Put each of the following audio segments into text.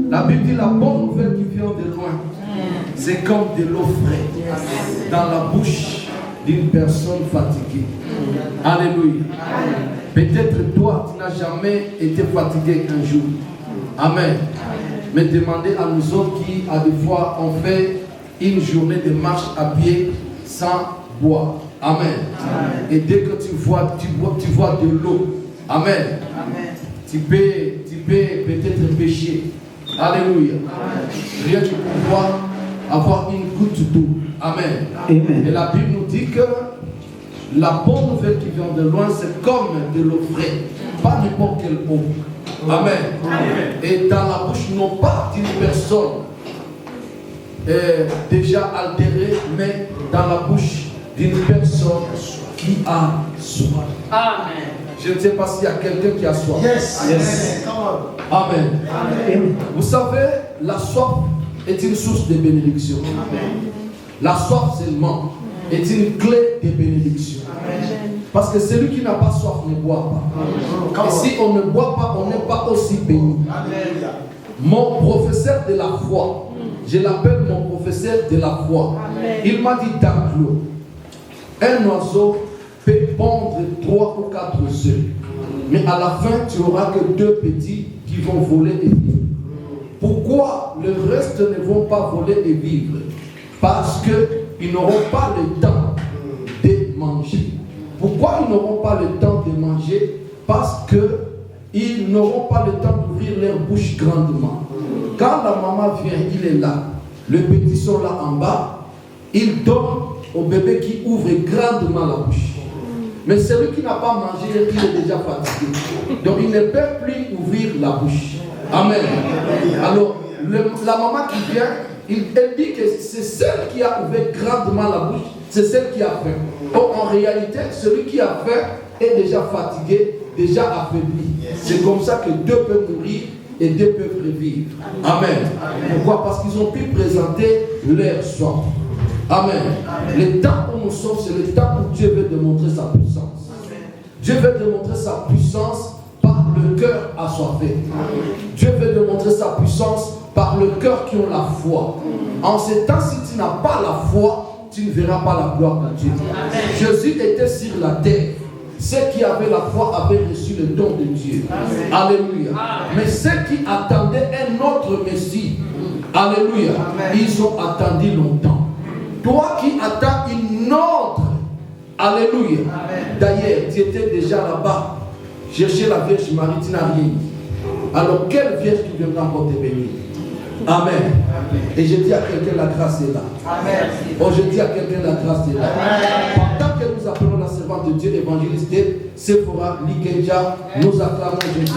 La Bible dit la bonne nouvelle qui vient de loin, c'est comme de l'eau fraîche dans la bouche d'une personne fatiguée. Alléluia. Peut-être toi, tu n'as jamais été fatigué un jour. Amen. Mais demandez à nous autres qui, à des fois, on fait une journée de marche à pied sans boire. Amen. Et dès que tu vois de l'eau. Amen. Tu peux peut-être pécher. Alléluia. Rien que pouvoir avoir une goutte d'eau. Amen. Et la Bible nous dit que la bonne nouvelle qui vient de loin, c'est comme de l'eau fraîche. Pas n'importe quelle eau. Amen. Et dans la bouche, non pas d'une personne déjà altérée, mais dans la bouche d'une personne qui a soif. Amen. Je ne sais pas s'il y a quelqu'un qui a soif. Yes. Amen. Vous savez, la soif est une source de bénédiction. La soif seulement est une clé de bénédiction. Parce que celui qui n'a pas soif ne boit pas. Et si on ne boit pas, on n'est pas aussi béni. Mon professeur de la foi, je l'appelle mon professeur de la foi. Il m'a dit Danclo, un oiseau peut pondre 3 ou 4 œufs. Mais à la fin, tu n'auras que 2 petits qui vont voler et vivre. Pourquoi le reste ne vont pas voler et vivre? Parce qu'ils n'auront pas le temps de manger. Pourquoi ils n'auront pas le temps de manger? Parce qu'ils n'auront pas le temps d'ouvrir leur bouche grandement. Quand la maman vient, il est là. Les petits sont là en bas. Il donne au bébé qui ouvre grandement la bouche. Mais celui qui n'a pas mangé, il est déjà fatigué. Donc il ne peut plus ouvrir la bouche. Amen. Alors, la maman qui vient, elle dit que c'est celle qui a ouvert grandement la bouche, c'est celle qui a faim. Or, en réalité, celui qui a faim est déjà fatigué, déjà affaibli. C'est comme ça que 2 peuvent mourir et 2 peuvent revivre. Amen. Pourquoi? Parce qu'ils ont pu présenter leur soif. Amen. Le temps où nous sommes, c'est le temps où Dieu veut démontrer sa puissance. Dieu veut démontrer sa puissance par le cœur assoiffé. Dieu veut démontrer sa puissance par le cœur qui ont la foi. En ces temps, si tu n'as pas la foi, tu ne verras pas la gloire de Dieu. Jésus était sur la terre. Ceux qui avaient la foi avaient reçu le don de Dieu. Alléluia. Mais ceux qui attendaient un autre Messie, alléluia, ils ont attendu longtemps. Toi qui attends une autre, alléluia. D'ailleurs, tu étais déjà là-bas, chercher la Vierge Marie, tu n'as rien. Alors, quelle Vierge qui viendra pour te bénir? Amen. Et je dis à quelqu'un, la grâce est là. Amen. Oh, je dis à quelqu'un, la grâce est là. Pendant que nous appelons la servante de Dieu, évangéliste Sephora Likenja, nous acclamons Jésus.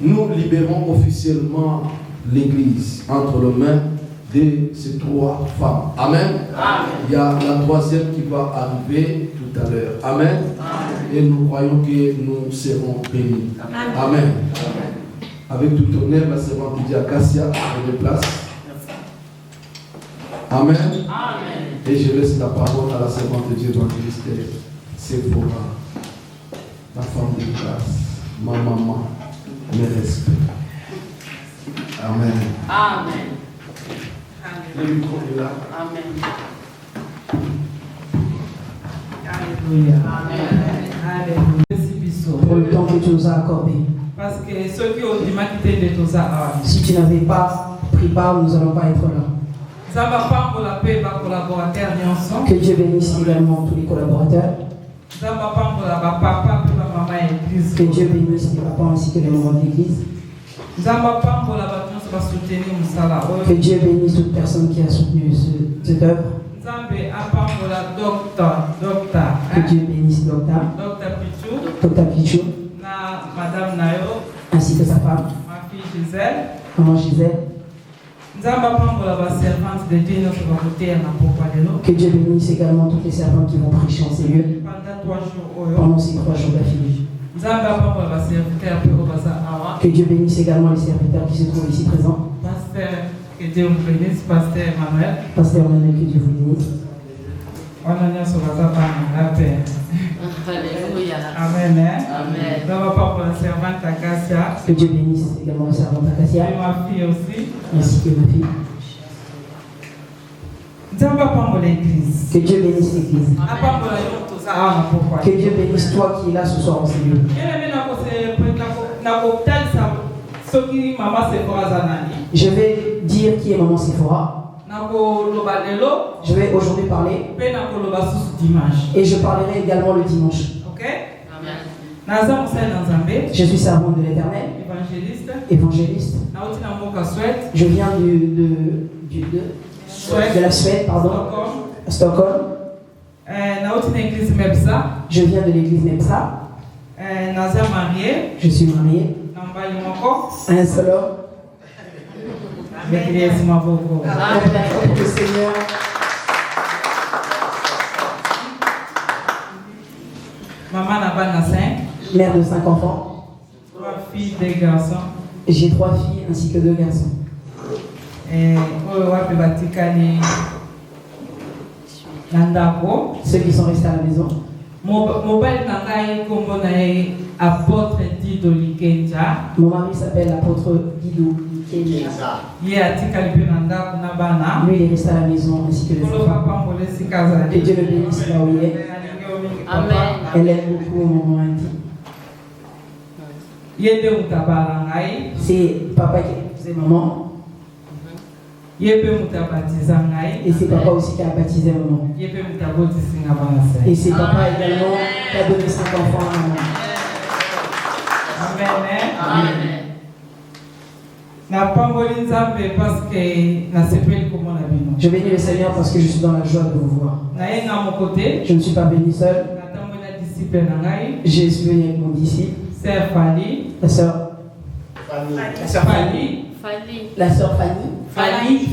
Nous libérons officiellement l'Église entre les mains de ces 3 femmes. Amen. Amen. Il y a la 3e qui va arriver tout à l'heure. Amen. Amen. Et nous croyons que nous serons bénis. Amen. Amen. Avec tout honneur, la servante de Dieu Acacia a une place. Amen. Amen. Et je laisse la parole à la servante de Dieu évangéliste Sephora, la femme de grâce, ma maman. Mes respects. Amen. Amen. Le micro est là. Amen. Alléluia. Alléluia. Pour le temps que tu nous as accordé. Parce que ceux qui ont quitté de tout ça. Si tu n'avais pas pris part, nous n'allons pas être là. Ça va pas pour la paix, va collaborateur ensemble. Que Dieu bénisse également tous les collaborateurs. Ça va pas pour la papa, pour la maman et l'église. Que Dieu bénisse les papas ainsi que les mamans de l'église. Ça va pas pour la bâtisse, va soutenir Moussala. Que Dieu bénisse toute personne qui a soutenu cette œuvre. Zambé a pas pour la docteur. Que Dieu bénisse Docteur Pichou, Madame Nayo, ainsi que sa femme, ma fille Gisèle, maman Gisèle. Que Dieu bénisse également toutes les servantes qui vont prêcher en ces lieux pendant ces 3 jours d'affilée. Que Dieu bénisse également les serviteurs qui se trouvent ici présents. Pasteur Que Dieu vous bénisse, Pasteur Emmanuel. Pasteur Emmanuel, que Dieu vous bénisse. Alléluia. Amen. Amen. Nous va pas pour la servante Acacia. Que Dieu bénisse également la servante Acacia. Et ma fille aussi. Ainsi que ma fille. Que Dieu bénisse l'église. Que Dieu bénisse toi qui es là ce soir en Seigneur. Je vais dire qui est Maman Sephora. Je vais aujourd'hui parler. Et je parlerai également le dimanche. Je suis servante de l'Éternel. Évangéliste. Je viens de la Suède, pardon. Stockholm. Je viens de l'église Mepsa. Je suis marié. Un seul homme. Amen. Le Seigneur. Maman n'a pas 5. Mère de 5 enfants. 3 filles, 2 garçons. J'ai 3 filles ainsi que 2 garçons. Ceux qui sont restés à la maison. Mon mari s'appelle l'apôtre Guido Likenja. Lui, il est resté à la maison ainsi que les enfants. Que Dieu le bénisse là où il est. Amen. Elle aime beaucoup mon maman Andy. C'est papa qui faisait maman. Et c'est papa aussi qui a baptisé maman. Et c'est papa également qui a donné 5 enfants à maman. Amen. Je bénis le Seigneur parce que je suis dans la joie de vous voir. Je ne suis pas béni seul. Je suis venu avec mon disciple. La sœur Fanny. La sœur Fanny.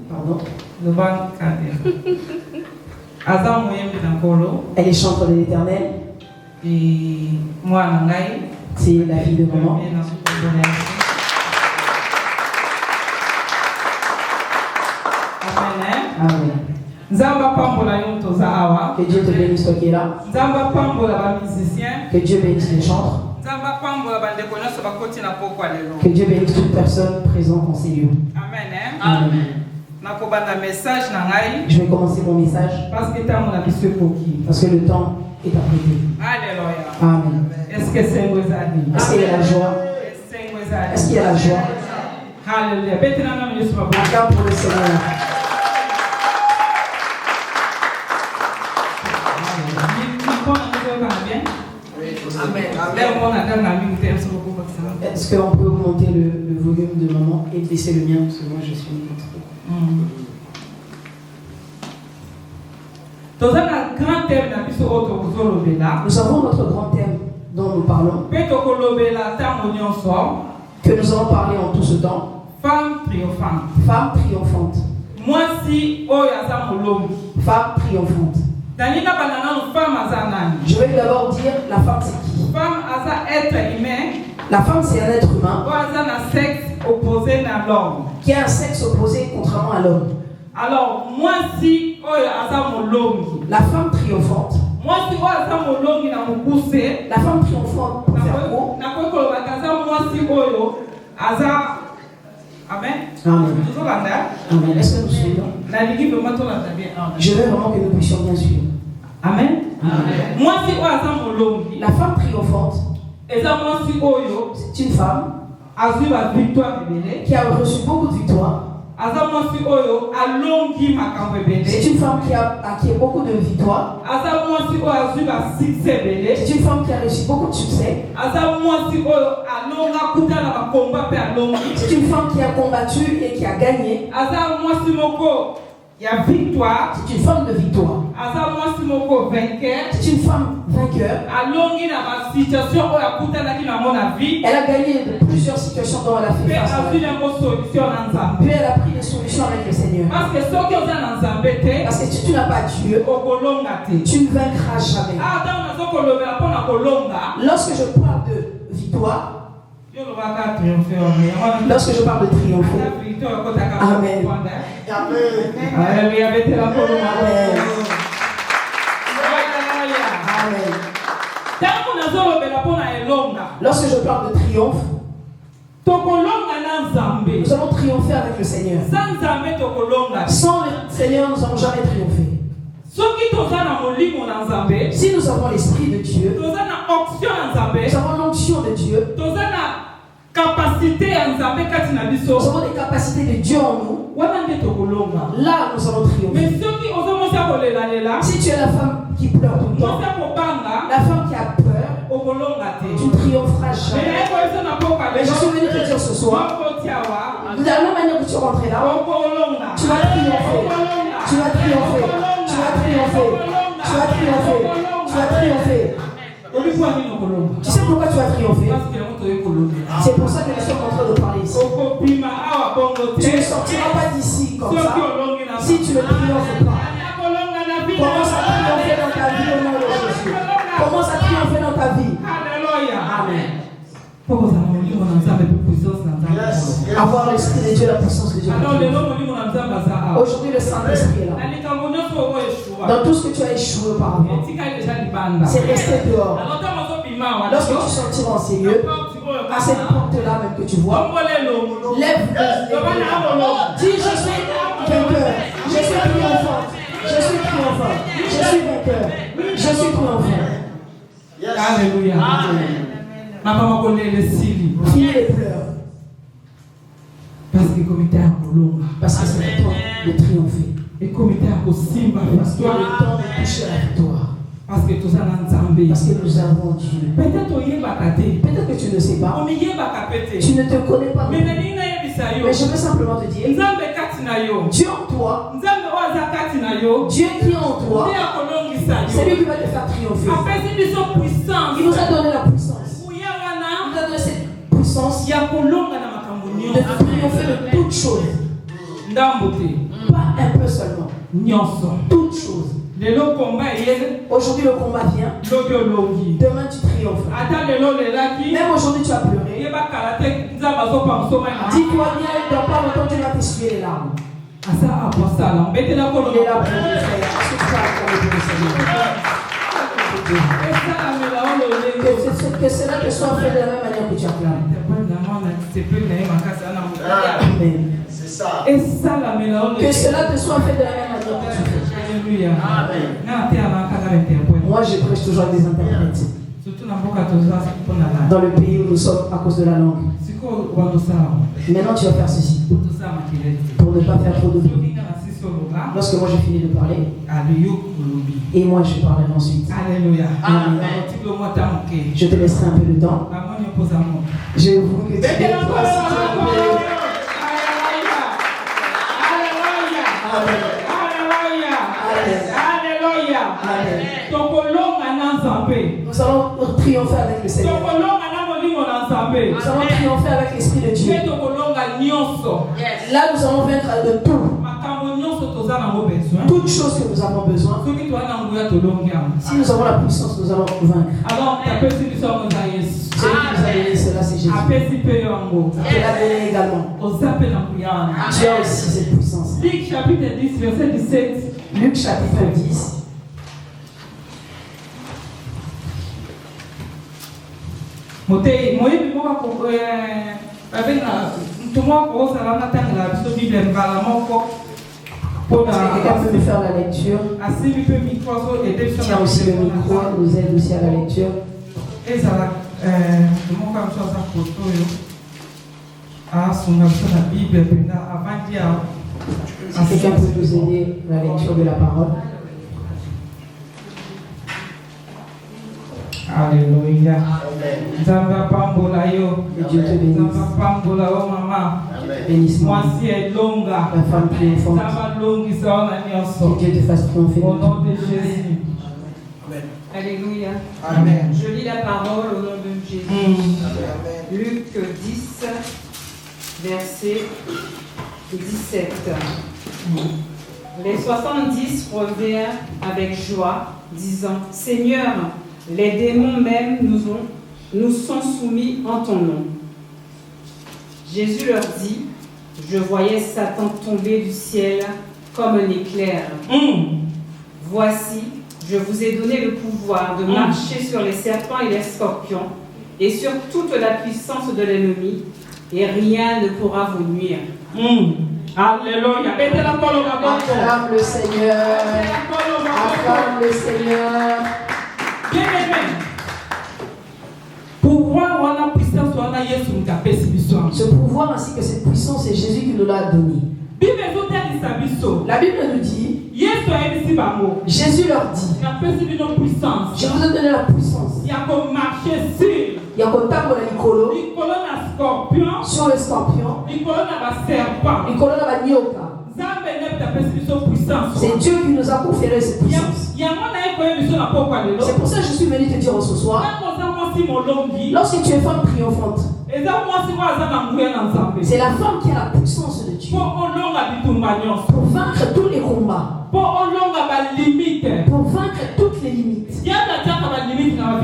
Pardon. Elle est chantre de l'Éternel. C'est la fille de maman. Amen. Que Dieu te bénisse toi qui es là. Que Dieu bénisse les chantres. Que Dieu bénisse toute personne présente en ces lieux. Amen. Je vais commencer mon message parce que le temps est apprêté. Alléluia. Amen. Est-ce qu'il y a la joie? Est-ce qu'il y a la joie? Alléluia. Acclame pour le Seigneur. Est-ce qu'on peut augmenter le volume de maman et baisser le mien parce que moi je suis Nous avons notre grand thème dont nous parlons, que nous allons parler en tout ce temps. Femme triomphante. Femme triomphante. Femme triomphante. Je vais d'abord dire la femme c'est qui? La femme c'est un être humain qui a un sexe opposé contrairement à l'homme. Alors, la femme triomphante. La femme triomphante pour faire quoi? Amen. Amen. Amen. Est-ce que nous suivons? Je veux vraiment que nous puissions bien suivre. Amen. Amen. La femme triomphante, c'est une femme qui a reçu beaucoup de victoires. C'est une femme qui a acquis beaucoup de victoires. C'est une femme qui a reçu beaucoup de succès. C'est une femme qui a combattu et qui a gagné. C'est une femme de victoire. C'est une femme vainqueur. Elle a gagné de plusieurs situations dont elle a fait face. Puis elle a pris des solutions avec le Seigneur. Parce que si tu n'as pas Dieu, tu ne vaincras jamais. Lorsque je parle de victoire, Lorsque je parle de triompher. Amen. Lorsque je parle de triomphe, nous allons triompher avec le Seigneur. Sans le Seigneur, nous n'allons jamais triompher. Si nous avons l'Esprit de Dieu, nous avons l'onction de Dieu, nous avons des capacités de Dieu en nous, là nous allons triompher. Si tu es la femme qui pleure tout le temps, la femme qui a peur, tu ne triompheras jamais. Mais je suis venu te dire ce soir, de la même manière que tu rentres là, tu vas triompher. Tu vas triompher. Tu vas triompher. Tu vas triompher. Tu vas triompher. Tu sais pourquoi tu vas triompher? C'est pour ça que nous sommes en train de parler ici. Tu ne sortiras pas d'ici comme ça si tu ne triomphes pas. Commence à triompher dans ta vie au nom de Jésus. Commence à triompher dans ta vie. Amen. Avoir l'Esprit de Dieu, la puissance de Dieu. Aujourd'hui, le Saint-Esprit est là. Dans tout ce que tu as échoué auparavant, c'est resté dehors. Lorsque tu sortiras en ces lieux, à cette porte-là même que tu vois, lève les mains. Dis, je suis vainqueur. Je suis triomphant. Je suis triomphant. Je suis vainqueur. Je suis triomphant. Alléluia. Finis les pleurs. Parce que c'est le temps de triompher. Parce que le temps de toucher la victoire. Parce que nous avons Dieu. Peut-être que tu ne sais pas. Tu ne te connais pas. Mais je veux simplement te dire, Dieu en toi, Dieu qui est en toi, c'est lui qui va te faire triompher. Il nous a donné la puissance. Il nous a donné cette puissance de triompher de toutes choses. Pas un peu seulement. Toutes choses. Aujourd'hui le combat vient. Demain tu triomphes. Même aujourd'hui tu as pleuré. Dis-toi bien, dans pas longtemps tu vas t'essuyer les larmes. Il est là pour nous faire. Que cela te soit fait de la même manière que tu as pleuré. Amen. C'est ça. Que cela te soit fait de la même manière que tu fais. Amen. Moi je prêche toujours avec des interprètes. Dans le pays où nous sommes à cause de la langue. Maintenant tu vas faire ceci. Pour ne pas faire trop de bruit. Lorsque moi j'ai fini de parler, et moi je parlerai ensuite. Alléluia. Amen. Je te laisserai un peu de temps. Je vous que tu aies toi si tu veux. Nous allons triompher avec le Seigneur. Nous allons triompher avec l'Esprit de Dieu. Là, nous allons vaincre de tout. Toutes choses que nous avons besoin. Si nous avons la puissance, nous allons vaincre. Celui qui nous a donné cela, c'est Jésus. Il l'a donné également. Tu as aussi cette puissance. Luc chapitre 10, verset 17. Luc chapitre 10. Quelqu'un peut me faire la lecture. Tiens aussi le micro, nous aide aussi à la lecture. Si quelqu'un peut nous aider à la lecture de la parole. Alléluia. Que Dieu te bénisse. Bénisse-moi. La femme triomphante. Que Dieu te fasse triompher. Au nom de Jésus. Amen. Alléluia. Amen. Je lis la parole au nom de Jésus. Luc 10, verset 17. Les 70 revinrent avec joie, disant: Seigneur, les démons même nous sont soumis en ton nom. Jésus leur dit, je voyais Satan tomber du ciel comme un éclair. Voici, je vous ai donné le pouvoir de marcher sur les serpents et les scorpions et sur toute la puissance de l'ennemi, et rien ne pourra vous nuire. Alléluia. Acclame le Seigneur. Acclame le Seigneur. Bien aimé. Pouvoir ou la puissance ou la Yesu mutapesi biso. Ce pouvoir ainsi que cette puissance, c'est Jésus qui nous l'a donné. La Bible nous dit, Jésus leur dit, je vous ai donné la puissance. Il y a comme table sur le scorpion, c'est Dieu qui nous a conféré cette puissance. C'est pour ça que je suis venu te dire ce soir, lorsque tu es femme triomphante, c'est la femme qui a la puissance de Dieu pour vaincre tous les combats, pour vaincre toutes les limites.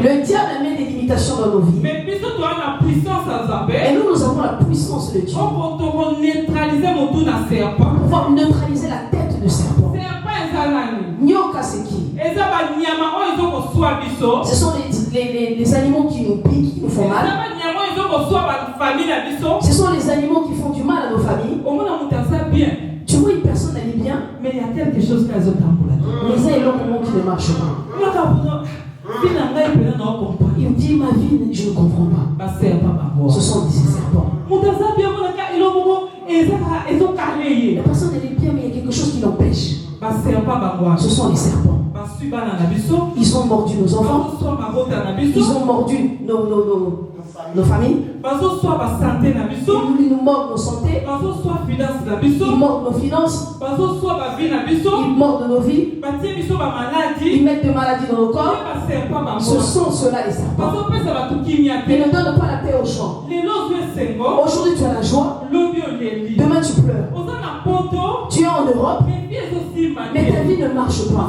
Le diable met des limitations dans nos vies. Et nous avons la puissance de Dieu pour pouvoir neutraliser la tête de serpent. Nyoka, c'est qui? Ce sont les animaux qui nous piquent, qui nous font mal. Ce sont les animaux qui font du mal à nos familles. Tu vois une personne, elle est bien, mais il y a quelque chose qui les uns et l'autre qui ne marche pas. Il dit ma vie, je ne comprends pas. Ce sont des serpents. La personne elle est bien, mais il y a quelque chose qui l'empêche. Ce sont les serpents. Ils ont mordu nos enfants. Ils ont mordu nos familles. Ils nous mordent nos santé. Ils mordent nos finances. Ils mordent nos vies. Ils mettent des maladies dans nos corps. Ce sont ceux-là les serpents. Ils ne donnent pas la paix aux gens. Aujourd'hui tu as la joie. Demain tu pleures. Tu es en Europe. Mais ta vie ne marche pas.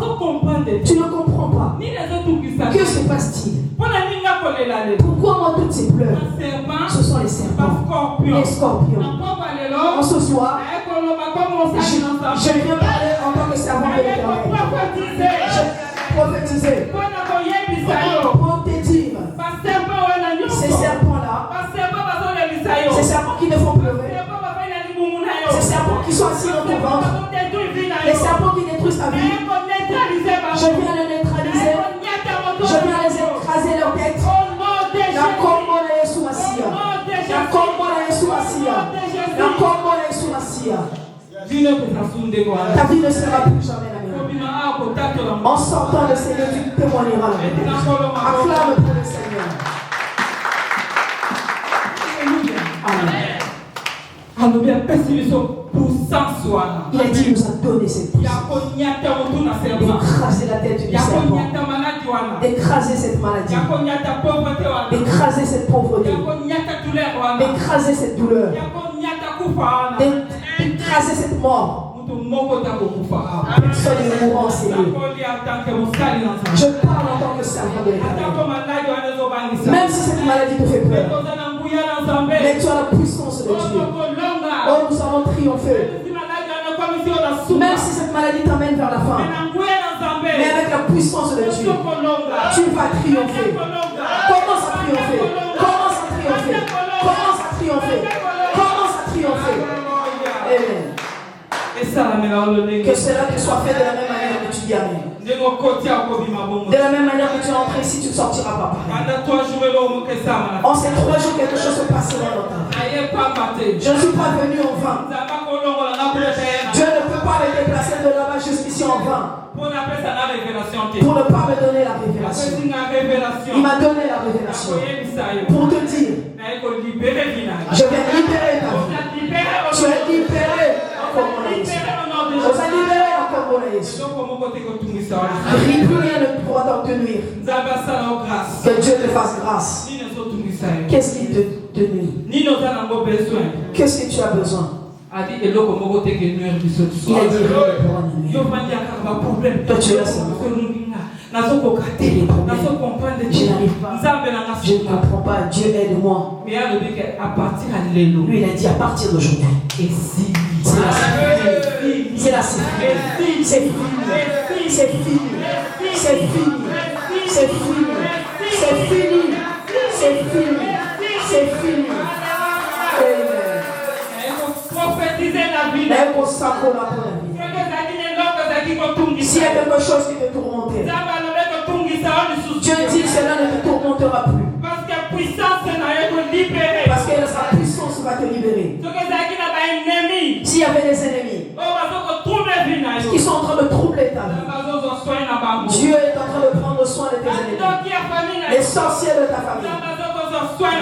Tu ne comprends pas. Que se passe-t-il? Pourquoi moi toutes ces pleurs? Ce sont les serpents, les scorpions. En ce soir, je viens parler en tant que servant de l'Éternel. Je prophétiser pour te dire, ces serpents-là, ces serpents qui ne font pleurer, ces serpents qui sont assis dans ton ventre, les serpents qui détruisent ta vie, je viens les neutraliser, je viens les écraser leur tête. La combo de Yesu Massia, la combo de Yesu Massia, la combo de Yesu Massia. Ta vie ne sera plus jamais la même. En sortant le Seigneur, tu témoigneras la même. Acclame pour le Seigneur. Amen. Il a dit, il nous a donné cette puissance d'écraser la tête du serpent, d'écraser cette maladie, d'écraser cette pauvreté, d'écraser cette douleur, d'écraser cette mort. Personne ne mourra en Seigneur. Je parle en tant que servant de l'Éternel. Même si cette maladie te fait peur, mais tu as la puissance de Dieu. Oh, nous allons triompher. Même si cette maladie t'amène vers la fin, mais avec la puissance de Dieu, tu vas triompher. Commence à triompher. Commence à triompher. Commence à triompher. Commence à triompher. Amen. Que cela te soit fait de la même manière que tu dis Amen. De la même manière que tu es entré ici, tu ne sortiras pas pareil. En ces 3 jours, quelque chose se passera dans ta vie. Je ne suis pas venu en vain. Dieu ne peut pas me déplacer de là-bas jusqu'ici en vain pour ne pas me donner la révélation. Il m'a donné la révélation pour te dire, je vais libérer ta vie. Tu es libéré comme mon Jésus. Je vais libérer comme mon Jésus. Plus rien ne pourra t'en tenir. Que Dieu te fasse grâce. Qu'est-ce qui te nuit? Qu'est-ce que tu as besoin? Il a dit rien ne pourra nous nuire. Toi tu es là seulement. les problèmes. Je n'arrive pas. Je ne comprends pas. Dieu aide-moi. Lui, il a dit à partir d'aujourd'hui. C'est la fini. C'est la fini. C'est fini. C'est fini. C'est fini. C'est fini. C'est fini. C'est fini. C'est fini. Prophétiser la vie. S'il y a quelque chose qui te tourmentait, Dieu dit cela ne te tourmentera plus. Parce que sa puissance va te libérer. S'il y avait des ennemis qui sont en train de troubler ta vie, Dieu est en train de prendre soin de tes ennemis. Les sorciers de ta famille,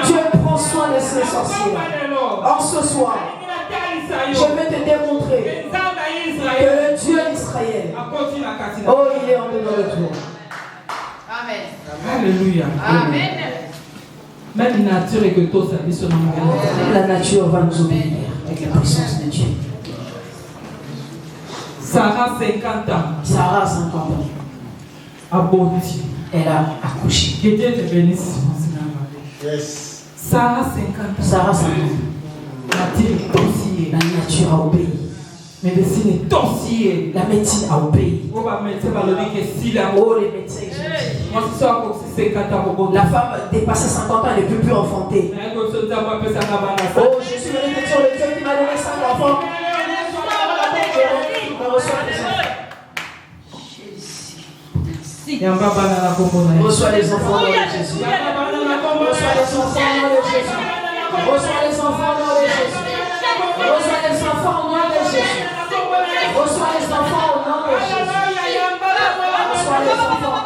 Dieu prend soin de ces sorciers. En ce soir, je vais te démontrer que le Dieu d'Israël, oh, il est en dedans de toi. Amen. Alléluia. Amen. Même la nature est que tout ça, la nature va nous obéir avec la puissance de Dieu. Sarah, 50 ans. Sarah, 50 ans. Abouti. Elle a accouché. Que Dieu te bénisse. Yes. Sarah, 50 ans. Sarah, 50 ans. La nature a obéi. Médecine est tonciée. La médecine a obéi. Oh, les médecins, la femme dépassée 50 ans, elle ne peut plus enfanter. Oh, je suis venu te dire le Dieu qui m'a donné 5 enfants. Reçois les enfants dans le Jésus. Reçois les enfants dans le Jésus. Reçois les enfants dans le Jésus. Reçois les enfants au nom de Jésus. Reçois les enfants au nom de Jésus. Reçois les enfants.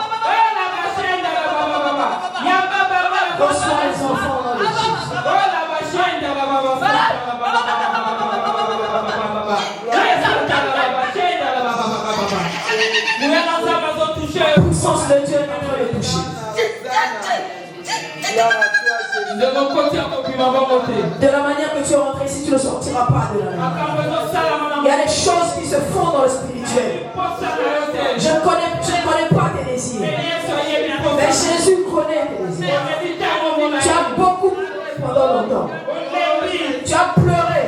Reçois les enfants au nom de Jésus. La puissance de Dieu est en train de toucher. De la manière que tu es rentré, si tu ne sortiras pas de la manière. Il y a des choses qui se font dans le spirituel. Je ne connais pas tes désirs. Mais Jésus connaît tes désirs. Tu as beaucoup pleuré pendant longtemps. Tu as pleuré.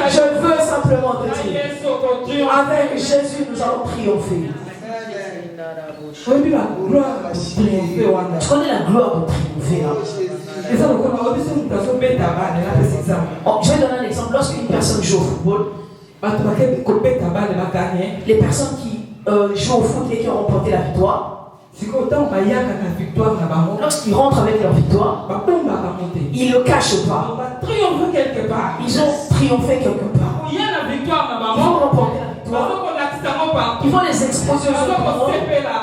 Je veux simplement te dire, avec Jésus, nous allons triompher. Tu connais la gloire de triompher là? Je vais donner un exemple. Lorsqu'une personne joue au football, les personnes qui jouent au foot et qui ont remporté la victoire, lorsqu'ils rentrent avec leur victoire, ils ne le cachent pas. Ils ont triomphé quelque part. Ils vont remporter la victoire. Ils vont les exposer aux autres.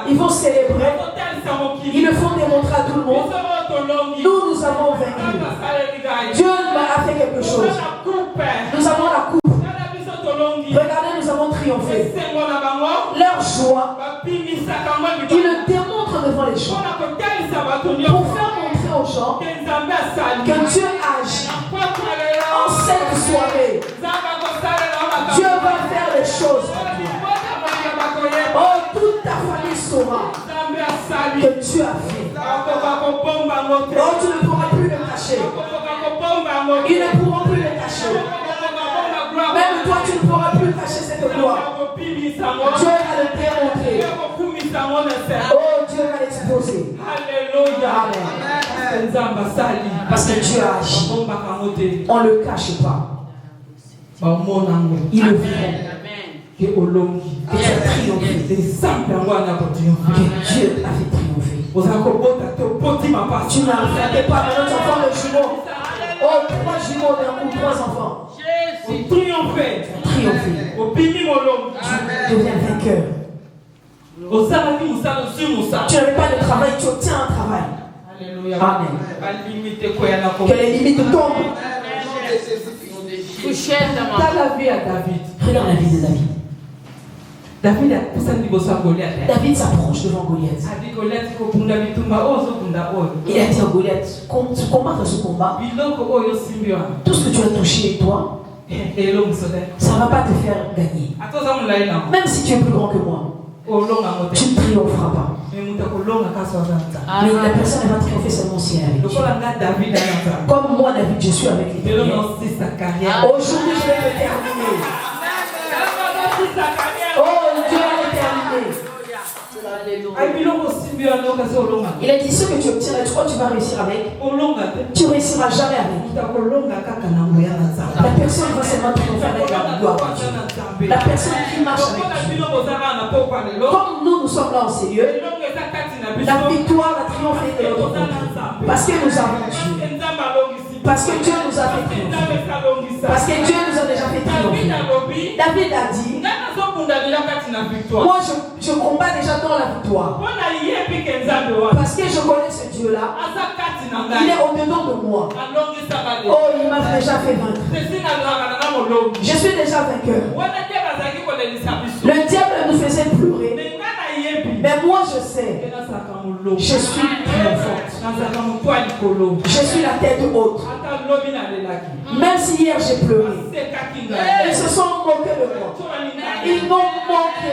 Ils vont célébrer. Ils le font démontrer à tout le monde. Nous avons vaincu. Dieu a fait quelque chose. Nous avons la coupe. Regardez, nous avons triomphé. Leur joie, ils le démontrent devant les gens pour faire montrer aux gens que Dieu agit. En cette soirée, Dieu va faire des choses. Oh, toute ta famille saura que Dieu a fait. Oh, tu ne pourras plus le cacher. Ils ne pourront plus le cacher. Même toi, tu ne pourras plus cacher cette gloire. Dieu va le démontrer. Oh, Dieu va l'exposer. Alléluia. Parce que Dieu a agi. On ne le cache pas. Ils le verront. Que Dieu a fait triompher. Tu n'arrêtais pas de notre enfant le jumeau. Oh, 3 jumeaux d'un coup, 3 enfants. Triompher. Tu deviens vainqueur. Tu n'avais pas de travail, tu obtiens un travail. Amen. Que les limites tombent. Dans la vie à David. Regarde la vie de David. David s'approche devant Goliath. Il a dit à Goliath, combattre ce combat, tout ce que tu as touché toi, ça ne va pas te faire gagner. Même si tu es plus grand que moi. tu ne triompheras pas. Mais la personne va triompher seulement si elle est avec Dieu. Comme moi, David, je suis avec l'Éternel. Aujourd'hui, je vais le terminer. Oh, Dieu va le terminer. Il a dit ce que tu obtiendras, tu crois que tu vas réussir avec? Tu ne réussiras jamais avec. La personne va seulement triompher avec la gloire de Dieu. La personne qui marche avec Dieu. Comme nous sommes là en ces lieux, la victoire, la triomphe est de notre côté. Parce que nous avons Dieu. Parce que Dieu nous a fait triompher. Parce que Dieu nous a déjà fait triompher. David a dit, moi je combats déjà dans la victoire. Parce que je connais ce Dieu-là. Il est au-dedans de moi. Oh, il m'a déjà fait vaincre. Je suis déjà vainqueur. Le diable nous faisait pleurer. Mais moi je sais, je suis triomphante. Je suis la tête haute. Même si hier j'ai pleuré, ils se sont moqués de moi. Ils m'ont moqué.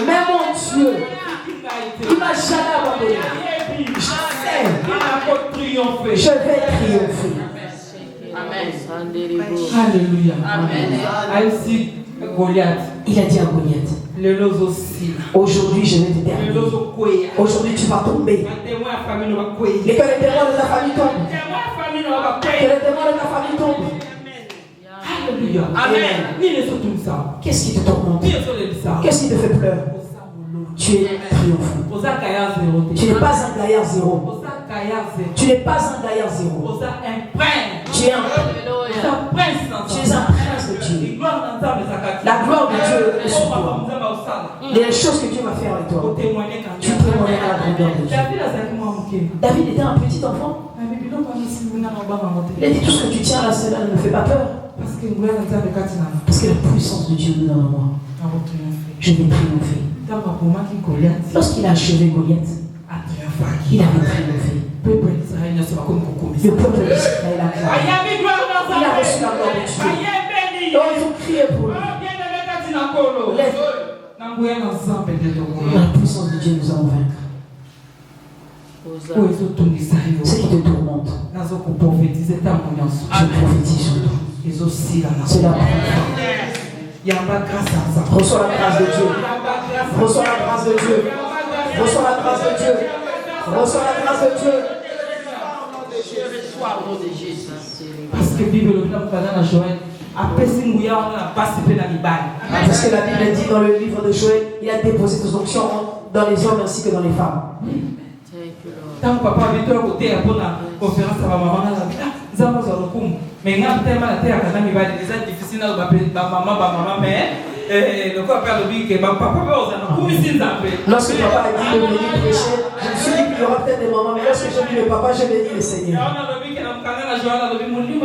Mais mon Dieu, il ne m'a jamais abandonné. Je sais, je vais triompher. Amen. Alléluia. Amen. Il a dit à Goliath, aujourd'hui je vais te terminer. Aujourd'hui tu vas tomber. Et que les témoins de ta famille tombent. Que les témoins de ta famille tombent. Alléluia. Amen. Qu'est-ce qui te tourmente? Qu'est-ce qui te fait pleurer? Tu es triomphant. Tu n'es pas un gaillard zéro. Tu n'es pas un gaillard zéro. Tu es un prince de Dieu. La gloire de Dieu est sur toi. Les choses que Dieu va faire avec toi, tu témoigneras la grandeur de Dieu. David était un petit enfant. Il a dit tout ce que tu tiens là, cela ne me fait pas peur. Parce que la puissance de Dieu est dans moi. Je vais triompher. Lorsqu'il a achevé Goliath, il avait triomphé. Le peuple d'Israël a crié. Il a reçu la gloire de Dieu. Donc ils ont crié pour lui. La puissance de Dieu nous a vaincre. Ce qui te tourmente, je prophétise sur toi. C'est la reçois la grâce de Dieu. Reçois la grâce de Dieu. Reçois la grâce de Dieu. Reçois la grâce de Dieu. Parce que la Bible dit dans le livre de Joël, il a déposé des onctions dans les hommes ainsi que dans les femmes. Tant que papa avait à côté pour la conférence à ma maman, mais quand tellement la terre quand il va déjà difficile à maman mais le corps perd le but que papa lorsque papa a dit de venir prêcher, je me suis dit qu'il y aura peut-être des moments, mais lorsque j'ai vu le papa, j'ai béni le Seigneur.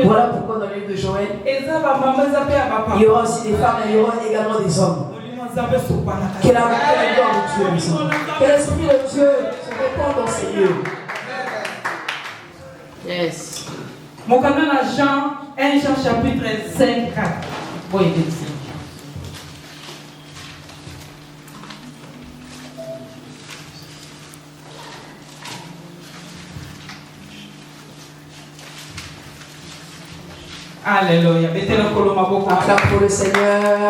Voilà pourquoi dans le livre de Joël, il y aura aussi des femmes et il y aura également des hommes. Que la gloire de Dieu, que l'Esprit de Dieu se répande dans ces lieux. Yes. Mon canon à Jean, 1 Jean chapitre 5, 4. Oui, merci. Alléluia. Mettez le colombe à beaucoup. Acclame pour le Seigneur.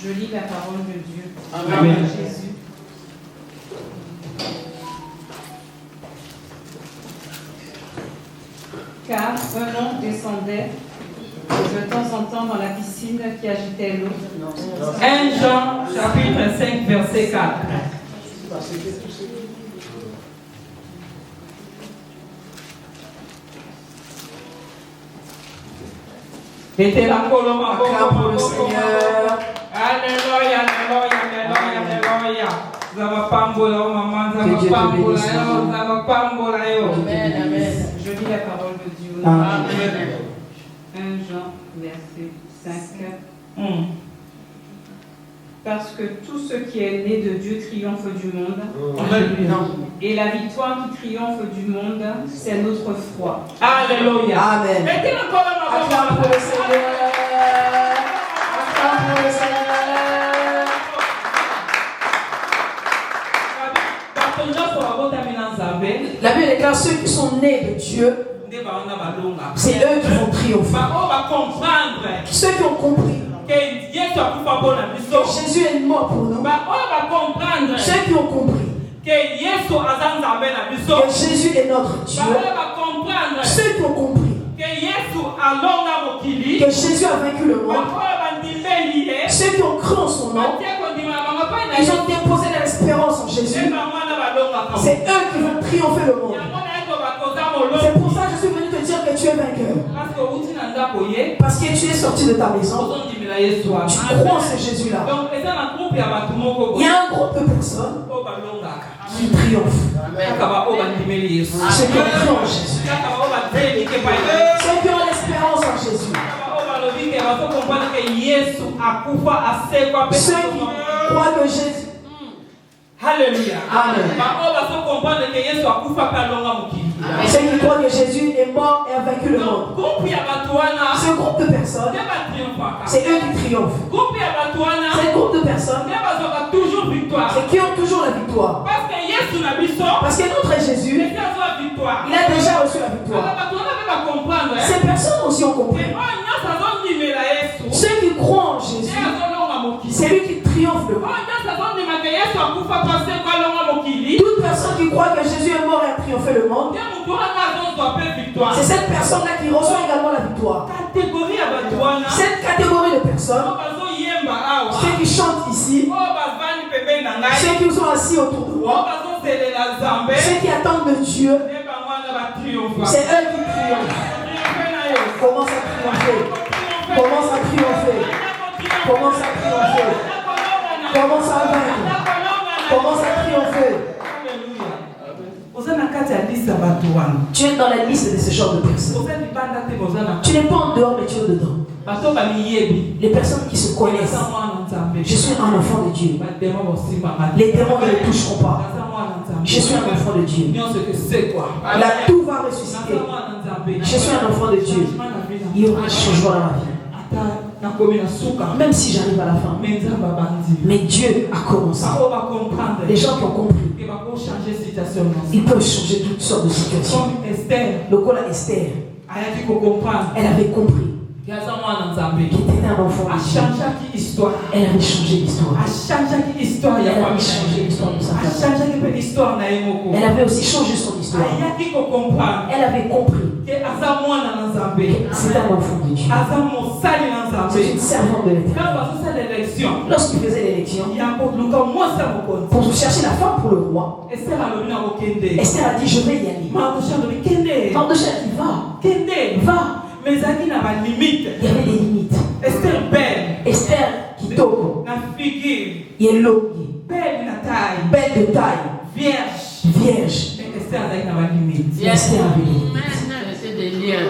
Je lis la parole de Dieu. Amen. Jésus. Car un homme descendait de temps en temps dans la piscine qui agitait l'eau. 1 Jean chapitre 5 verset 4. Mettez la colombe à pour le Seigneur. Alléluia, alléluia, alléluia, alléluia. Je lis la parole de Dieu. Amen. 1 Jean, verset 5. Parce que tout ce qui est né de Dieu triomphe du monde. Et la victoire qui triomphe du monde, c'est notre foi. Alléluia. Amen. Mettez encore la main. Acclame pour le Seigneur. Acclame pour le Seigneur. La Bible déclare ceux qui sont nés de Dieu, c'est eux qui vont triompher. Ceux qui ont compris que Jésus est mort pour nous, ceux qui ont compris que Jésus est notre Dieu, ceux qui ont compris que Jésus a vaincu le monde, ceux qui ont cru en son nom, ils ont déposé l'espérance en Jésus. C'est eux qui vont triompher le monde. C'est pour ça que je suis venu te dire que tu es vainqueur. Parce que tu es sorti de ta maison. Tu crois en ce Jésus-là. Il y a un groupe de personnes qui triomphent. Ceux qui ont cru en Jésus. Ceux qui ont l'espérance en Jésus. Ceux qui croient que Jésus. Alléluia. Amen. Ceux qui croient que Jésus est mort et a vaincu le monde. Ce groupe de personnes, c'est eux qui triomphent. Ce groupe de personnes, c'est qui ont toujours la victoire. Parce que notre Jésus, il a déjà reçu la victoire. Ces personnes aussi ont compris. Ceux qui croient en Jésus, c'est lui qui triomphe le monde. Toute personne qui croit que Jésus est mort et a triomphé le monde, c'est cette personne-là qui reçoit également la victoire. Cette catégorie de personnes, ceux qui chantent ici, ceux qui sont assis autour de moi, ceux qui attendent de Dieu, c'est eux qui triomphent. Commence à triompher. Commence à triompher. Commence à triompher. Commence à vaincre. Commence à triompher. Tu es dans la liste de ce genre de personnes. Tu n'es pas en dehors, mais tu es dedans. Les personnes qui se connaissent. Je suis un enfant de Dieu. Les démons ne le toucheront pas. Je suis un enfant de Dieu. Là, tout va ressusciter. Je suis un enfant de Dieu. Il y aura un changement dans ma vie. Même si j'arrive à la fin. Mais Dieu a commencé. Les gens qui ont compris, ils peuvent changer toutes sortes de situations. Le cas de Esther, elle avait compris qu'il était un enfant de Dieu. Elle avait changé l'histoire. Elle avait changé l'histoire de sa famille. Elle avait aussi changé son histoire. Elle avait compris que c'est un enfant de Dieu. C'est une servante de l'Éternel. Lorsqu'il faisait l'élection, pour chercher la femme pour le roi, Esther a dit: je vais y aller. Mardochée a dit: va. Mais il y avait des limites. Esther qui toque, yellow, belle de taille, vierge. Esther avait des limites. C'est des liens.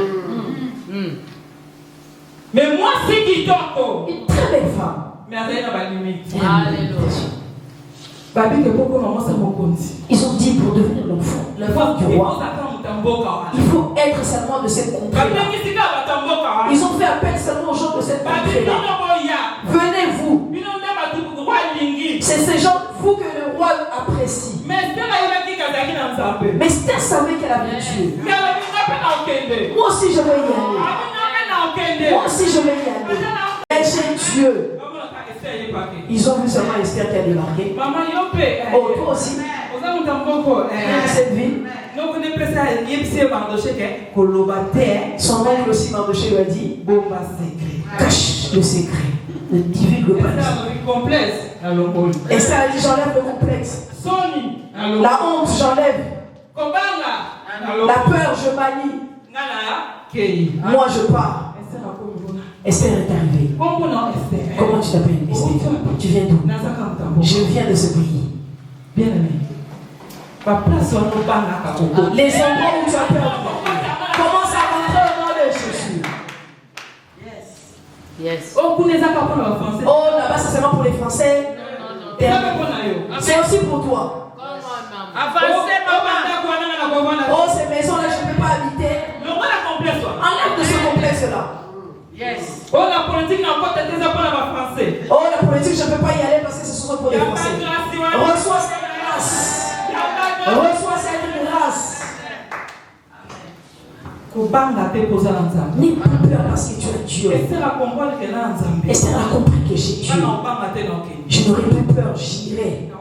Mais moi, c'est qui toque, une très belle femme. Mais elle avait des limites. Ils ont dit pour devenir l'enfant, la femme du roi, il faut être seulement de cette contrée-là. Ils ont fait appel seulement aux gens de cette contrée-là. Venez vous. C'est ces gens, vous, que le roi apprécie. Mais Esther savait qu'elle avait Dieu. Moi aussi je vais y aller. Moi aussi je vais y aller. Mais j'ai Dieu. Ils ont vu seulement Esther qui a débarqué. Oh, toi aussi. Cette ville. Son oncle aussi, Mardochée, lui a dit: cache le secret. Ne divulgue pas. Esther a dit: j'enlève le complexe. La honte, j'enlève. La peur, je manie. Moi, je pars. Esther est arrivée. Comment tu t'appelles, Esther? Tu viens d'où? Je viens de ce pays. Bien aimé. Les endroits où tu as peur, Yes. Oh, là-bas, c'est seulement pour les Français. C'est aussi pour toi. Avancez, maman. Oh, ces maisons-là, je ne peux pas habiter. Enlève de ce complexe-là. Yes. Oh, la politique, je ne peux pas y aller parce que ce sont pour les Français. Reçois cette grâce. Reçois cette grâce. N'aie pas peur parce que tu as Dieu. Esther a compris que j'ai Dieu. Je n'aurai plus peur, j'irai.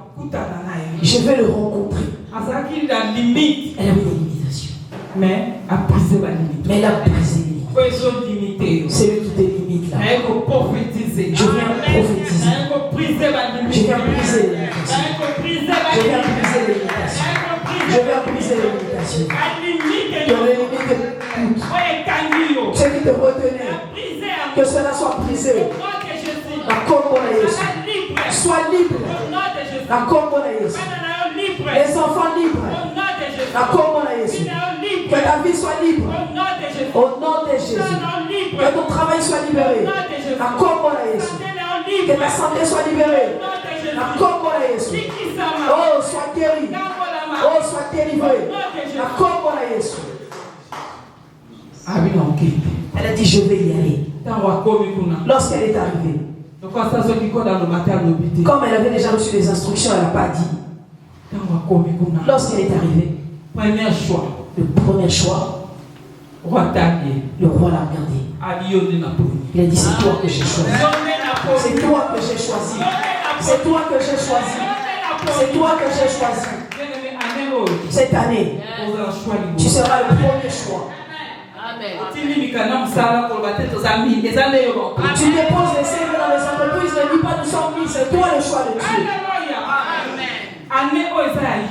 Je vais le rencontrer. Elle avait des limitations. Mais elle a brisé les limites. C'est lui qui te limite là. Je viens prophétiser. Je viens briser les limitations. Je viens briser les limitations. Dans les limites de tout. Ce qui te retenait. Que cela soit brisé. La combo de Jésus. Sois libre. La combo de Jésus. Les enfants libres. La combo de Jésus. Que ta vie soit libre. Au nom de Jésus. Que ton travail soit libéré. La combo de Jésus. Que ta santé soit libérée. La combo de Jésus. Oh, sois guéri. Oh, sois délivré. La combo de Jésus. Elle a dit je vais y aller. Lorsqu'elle est arrivée, comme elle avait déjà reçu les instructions, elle n'a pas dit. Lorsqu'elle est arrivée, le premier choix, le roi l'a regardé. Il a dit c'est toi que j'ai choisi. C'est toi que j'ai choisi. C'est toi que j'ai choisi. C'est toi que j'ai choisi. Cette année, tu seras le premier choix. Tu déposes les CV dans les entreprises, ne dis pas nous sommes mis, c'est toi le choix de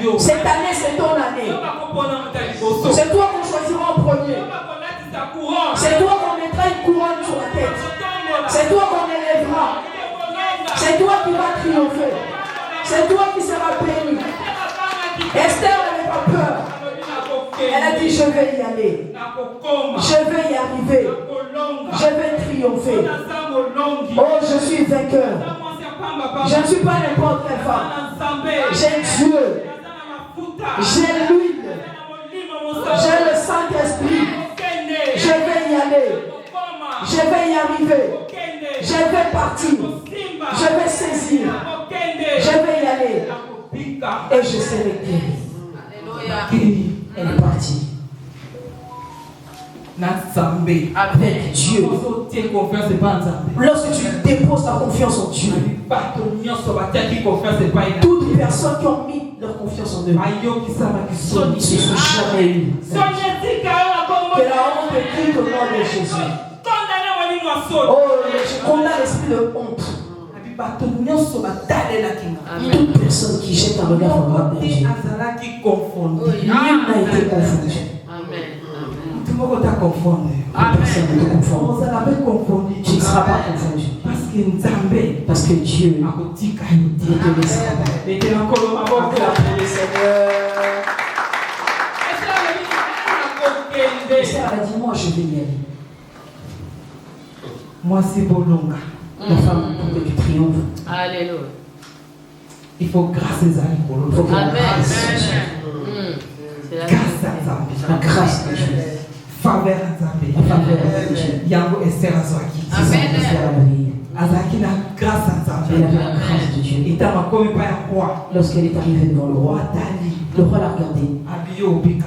Dieu. Cette année, c'est ton année. C'est toi qu'on choisira en premier. C'est toi qu'on mettra une couronne sur la tête. C'est toi qu'on élèvera. C'est toi qui vas triompher. C'est toi qui seras béni. Esther n'avait pas peur. Elle a dit je vais y aller. Je vais y arriver. Je vais triompher. Oh, je suis vainqueur. Je ne suis pas n'importe quelle femme. J'ai Dieu. J'ai l'huile. J'ai le Saint-Esprit. Je vais y aller. Je vais y arriver. Je vais partir. Je vais saisir. Je vais y aller. Et je serai guéri. Elle est partie. Avec Dieu. Lorsque tu déposes ta confiance en Dieu, toutes les personnes qui ont mis leur confiance en eux ne se sont jamais eues. Que la honte quitte au nom de Jésus. Oh, je condamne l'esprit de honte. Toute personne qui jette un regard favorable vers Dieu, nul n'a été confondu. Personne ne te confond. Tu ne seras pas confondu. Parce que Dieu ne te laissera pas. Acclame le Seigneur. Esther a dit moi je vais y aller. Moi c'est Bolonga. La femme pour que tu triomphes. Alléluia. Il faut grâce à Zali. Il faut Amen. La grâce de Dieu. Faveur à Zambé. La faveur de Dieu. Yango Esther Azwaki. Amen. Azaki la grâce à Zambé. Elle avait la grâce de Dieu. Lorsqu'elle est arrivée devant le roi, le roi l'a regardé. Et puis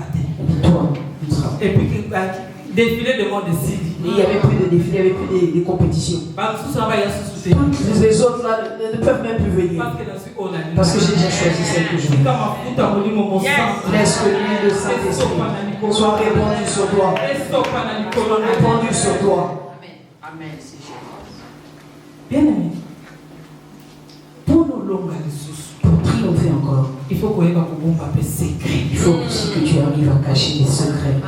toi, tu seras. Et puis défilé devant des sites. Il n'y avait plus de défilé, il n'y avait plus de compétition. Toutes les autres là ne peuvent même plus venir. Parce que j'ai déjà choisi celle que je veux. Laisse que l'huile de Saint-Esprit soit répandue sur toi. Répandue sur toi. Amen. Bien aimé. Pour triompher encore, il faut qu'il y ait un secret. Il faut aussi que tu arrives à cacher les secrets.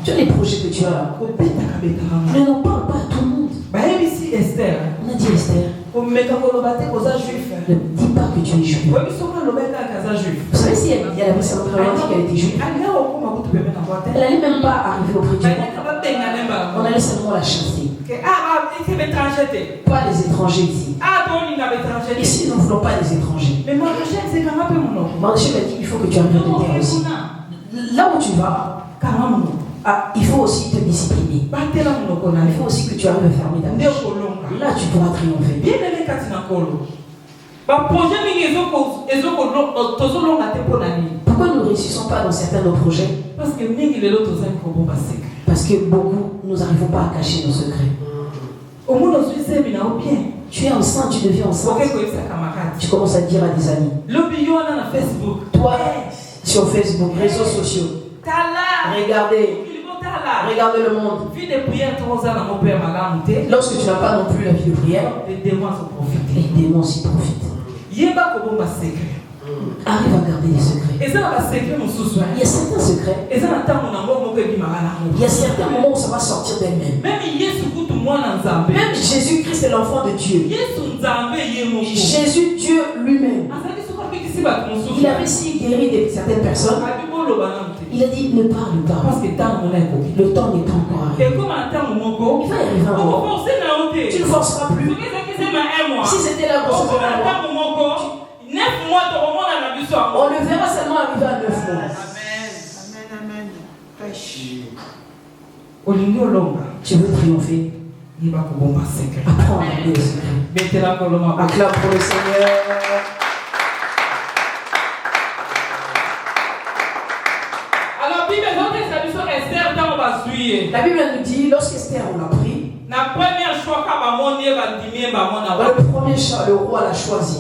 Tu as les projets que tu as là. Mais n'en parle pas à tout le monde. On a dit Esther. Ne dis pas que tu es juif. Vous savez si elle avait sa problématique qu'elle était juive, elle n'allait même pas arriver auprès du roi. On allait seulement la chasser. Pas les étrangers ici. Ici, nous ne voulons pas les étrangers. Mais Marie-Michel m'a dit il faut que tu arrives de terre aussi. Là où tu vas, il faut aussi te discipliner. Il faut aussi que tu arrives à fermer ta bouche. Là, tu pourras triompher. Pourquoi nous ne réussissons pas dans certains de nos projets? Parce que beaucoup, nous n'arrivons pas à cacher nos secrets. Tu es enceinte, tu deviens enceinte. Tu commences à dire à des amis. Toi, sur Facebook, réseaux sociaux. Regardez le monde. Lorsque tu n'as pas non plus la vie de prière, les démons s'y profitent. Arrive à garder les secrets. Il y a certains secrets. Il y a certains moments où ça va sortir d'elle-même. Même Jésus-Christ est l'enfant de Dieu. Jésus, Dieu lui-même. Il avait si guéri certaines personnes. Il a dit ne parle pas. Parce que le temps n'est pas encore arrivé. Il va y arriver un moment. Tu ne forceras plus. Si c'était la grossesse de on le verra seulement arriver à 9 mois. Tu veux triompher? Apprends à garder les secrets. Acclame pour le Seigneur. La Bible nous dit, lorsqu'Esther on l'a pris, le premier choix, le roi l'a choisi.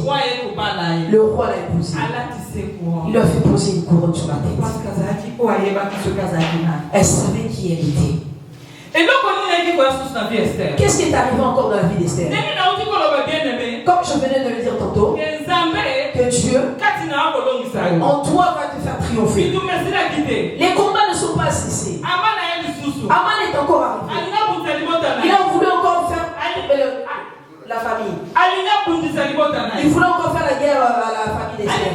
Le roi l'a épousé. Il lui a fait poser une couronne sur la tête. Elle savait qui elle était. Qu'est-ce qui est arrivé encore dans la vie d'Esther? Comme je venais de le dire tantôt, que Dieu en toi va te faire triompher. Les combats ne sont pas cessés. Aman est encore arrivé. Il a voulu encore faire la famille. Il voulait encore faire la guerre à la famille d'Esther.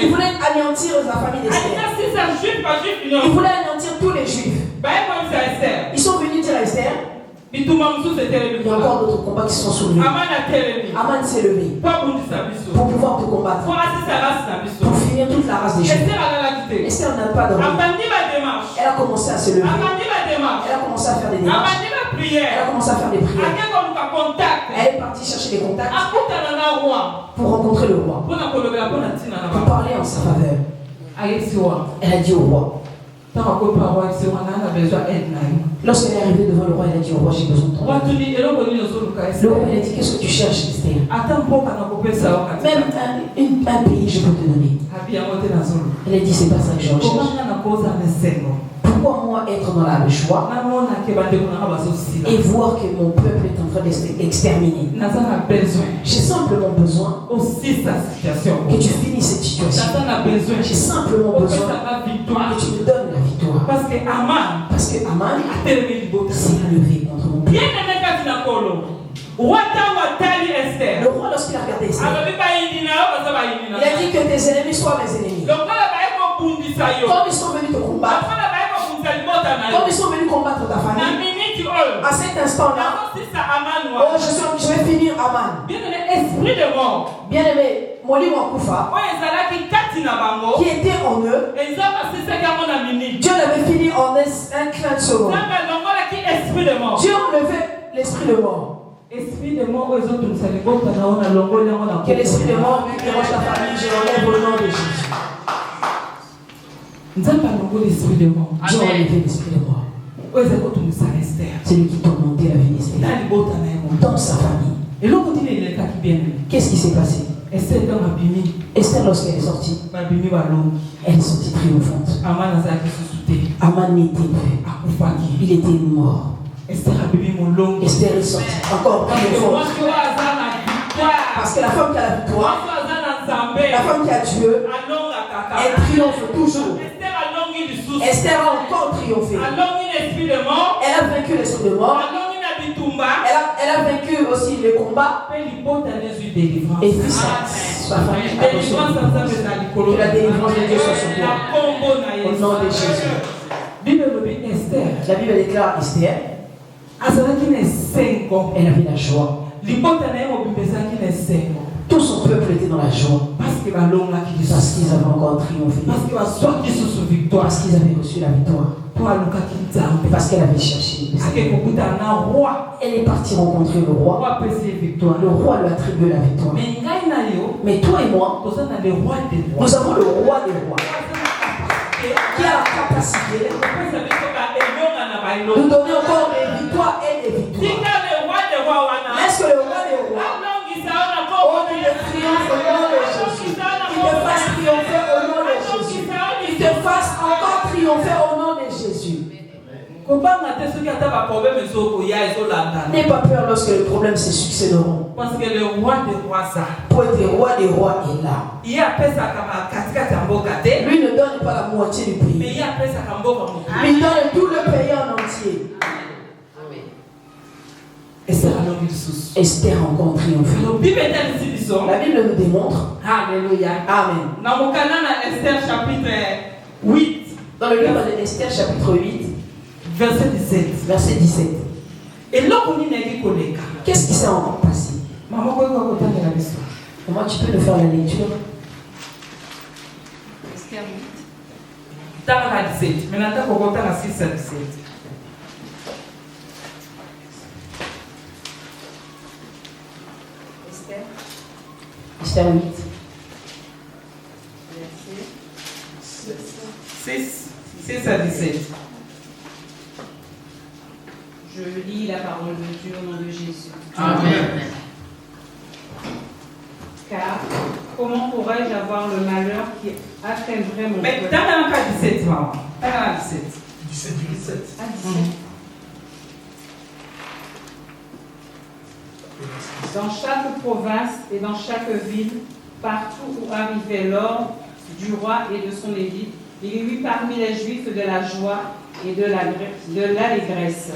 Il voulait anéantir la famille d'Esther. Il voulait anéantir tous les juifs. Ils sont venus dire à Esther. Il y a encore d'autres combats qui sont soulevés. Aman s'est levé pour pouvoir te combattre. Pour finir toute la race des juifs. Esther n'a pas dormi. Elle a commencé à se lever. Elle a commencé à faire des démarches. Elle a commencé à faire des prières. Elle est partie chercher des contacts pour rencontrer le roi. Pour parler en sa faveur. Elle a dit au roi. Lorsqu'elle est arrivée devant le roi, elle a dit au roi, j'ai besoin de ton aide. Le roi lui a dit, qu'est-ce que tu cherches, Esther? Même un pays, je peux te donner. Elle a dit, c'est pas ça que je recherche. Pourquoi moi être dans la joie et voir que mon peuple est en train d'être exterminé? J'ai simplement besoin que tu finisses cette situation. J'ai simplement besoin que tu me donnes la victoire. Parce que Aman s'est levé contre mon peuple. Le roi, lorsqu'il a regardé Esther, il a dit que tes ennemis soient mes ennemis. Comme ils sont venus te combattre, comme ils sont venus combattre ta famille, à cet instant-là, je vais finir Aman. Bien-aimé, Moli Wakufa, qui était en eux, Dieu l'avait fini en un clin de seconde. Dieu enlevait l'esprit de mort. Que l'esprit de mort dérange ta famille, je l'enlève au nom de Jésus. Dieu a enlevé l'esprit de mort. C'est lui qui tourmentait la vie d'Esther dans sa famille. Qu'est-ce qui s'est passé? Esther, lorsqu'elle est sortie, elle est sortie triomphante. Aman n'était plus. Il était mort. Esther est sortie encore triomphante. Parce que la femme qui a la victoire, la femme qui a Dieu, elle triomphe toujours. Esther a encore triomphé. Elle a vaincu l'esprit de mort. Elle a vaincu aussi les combats. Et puis sa famille a reçu. Que la délivrance de Dieu soit sur toi. Au nom de Jésus. La Bible déclare Esther. Elle avait la joie. Tout son peuple était dans la joie. Parce qu'ils avaient encore triomphé. Parce qu'ils avaient reçu la victoire. Parce qu'elle avait cherché. Elle est partie rencontrer le roi. Le roi lui a attribué la victoire. Mais toi et moi, nous avons le roi des rois qui a la capacité de nous donner encore des victoires et des victoires. Est-ce que le roi des rois il te triomphe au nom de Jésus, il te fasse triompher au nom de Jésus, il te fasse encore triompher au nom de Jésus. N'aie pas peur lorsque les problèmes se succéderont. Parce que le roi des rois, pour être roi des rois, est là. Lui ne donne pas la moitié du pays, mais il donne tout le pays en entier. Esther a encore triomphé. La Bible nous démontre. Alléluia. Amen. Dans le livre de Esther, chapitre 8, verset 17. Et là, qu'est-ce qui s'est encore passé? Comment tu peux nous faire la lecture? Esther 8. Esther 8. 6 à 17. Je lis la parole de Dieu au nom de Jésus. Amen. Car comment pourrais-je avoir le malheur qui atteindrait mon cœur? Dans le 17, maman. Dans le 17. 17. Ah, 17. Dans chaque province et dans chaque ville, partout où arrivait l'ordre du roi et de son édit, il y eut parmi les Juifs de la joie et de l'allégresse,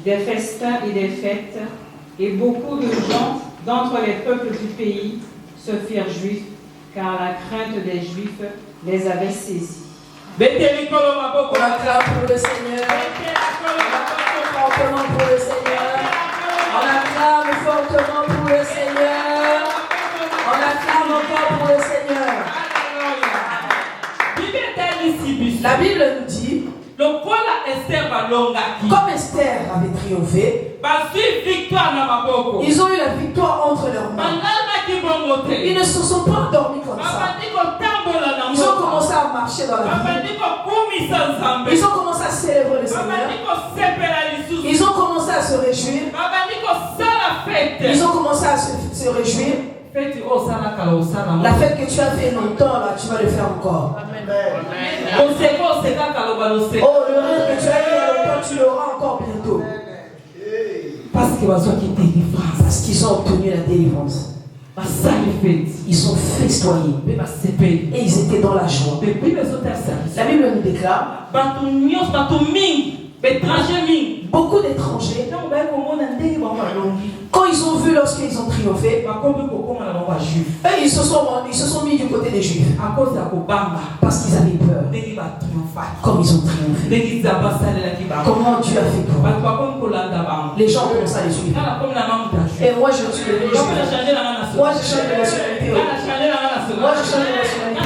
des festins et des fêtes, et beaucoup de gens d'entre les peuples du pays se firent juifs, car la crainte des Juifs les avait saisis. On acclame pour le Seigneur. Fortement pour le Seigneur. On acclame fortement pour le Seigneur. On acclame encore pour le Seigneur. La Bible nous dit, comme Esther avait triomphé, ils ont eu la victoire entre leurs mains. Ils ne se sont pas endormis comme ça. Ils ont commencé à marcher dans la vie. Ils ont commencé à célébrer le Seigneur. Ils ont commencé à se réjouir. Ils ont commencé à se réjouir. La fête que tu as fait longtemps, là, tu vas le faire encore. Oh, le rêve que tu as fait longtemps, tu l'auras encore bientôt. Parce qu'ils ont obtenu la délivrance. Ils ont festoyé. Et ils étaient dans la joie. La Bible nous déclare beaucoup d'étrangers, quand ils ont vu lorsqu'ils ont triomphé, eux, ils se sont mis du côté des Juifs parce qu'ils avaient peur. Comme ils ont triomphé, comment Dieu a fait pour eux? Les gens commencent à les suivre. Et moi je suis devenu juif. Moi je change de nationalité. Moi je change de nationalité.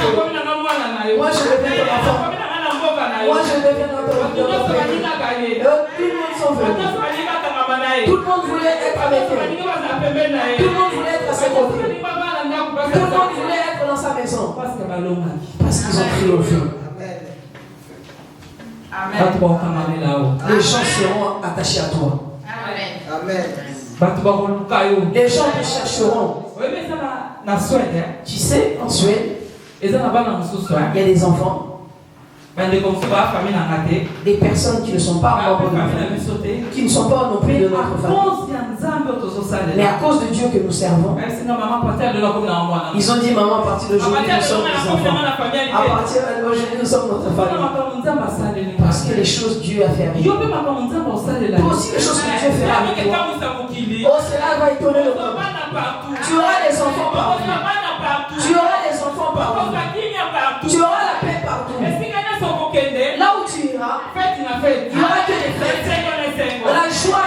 Moi je deviens ton enfant. Moi je deviens notre pays. Tout le monde s'en veut. Tout le monde voulait être avec eux. Tout le monde voulait être à ses côtés. Tout le monde voulait être dans sa maison. Parce qu'ils ont triomphé. Les gens seront attachés à toi. Amen. Les gens te chercheront. Tu sais, en Suède, il y a des enfants, des personnes qui ne sont pas membres de notre famille, qui ne sont pas non plus de notre famille. Mais à cause de Dieu que nous servons, ils ont dit, maman, à partir d'aujourd'hui, nous sommes des enfants. À partir d'aujourd'hui, nous sommes notre famille. Parce que les choses Dieu a fait avec nous. Toi aussi, les choses que Dieu fait avec toi. Oh, cela va étonner le peuple. Tu auras des enfants partout. Tu auras des enfants partout. Tu auras la paix partout. Là où tu iras, il n'y aura que des fêtes. La joie